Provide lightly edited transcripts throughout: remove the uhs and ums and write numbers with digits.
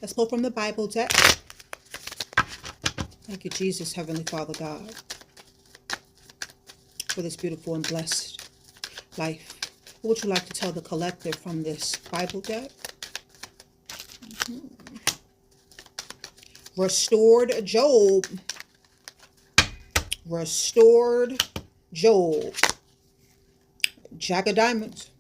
Let's pull from the Bible text. Thank you, Jesus, Heavenly Father God, for this beautiful and blessed life. What would you like to tell the collective from this Bible deck? Restored Job. Restored Job. Jack of Diamonds.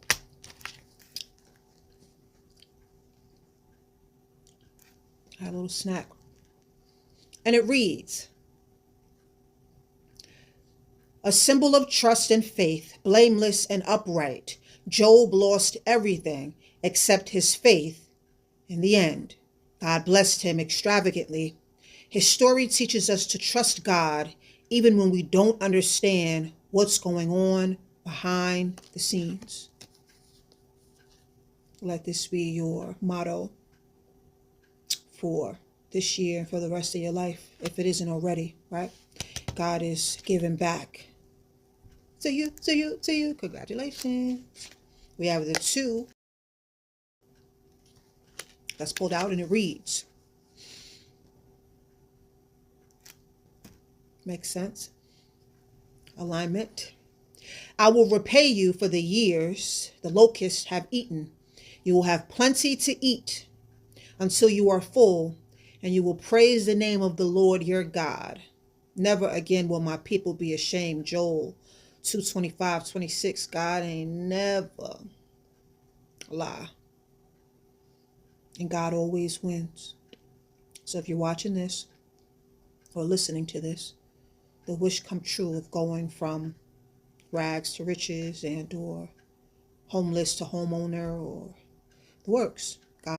I had a little snack. And it reads, a symbol of trust and faith, blameless and upright. Job lost everything except his faith in the end. God blessed him extravagantly. His story teaches us to trust God even when we don't understand what's going on behind the scenes. Let this be your motto for this year and for the rest of your life, if it isn't already, right? God is giving back to you. Congratulations. We have the 2 that's pulled out, and it reads, makes sense? Alignment. I will repay you for the years the locusts have eaten. You will have plenty to eat until you are full, and you will praise the name of the Lord your God. Never again will my people be ashamed. Joel 2:25-26. God ain't never lie. And God always wins. So if you're watching this or listening to this, the wish come true of going from rags to riches and or homeless to homeowner or the works.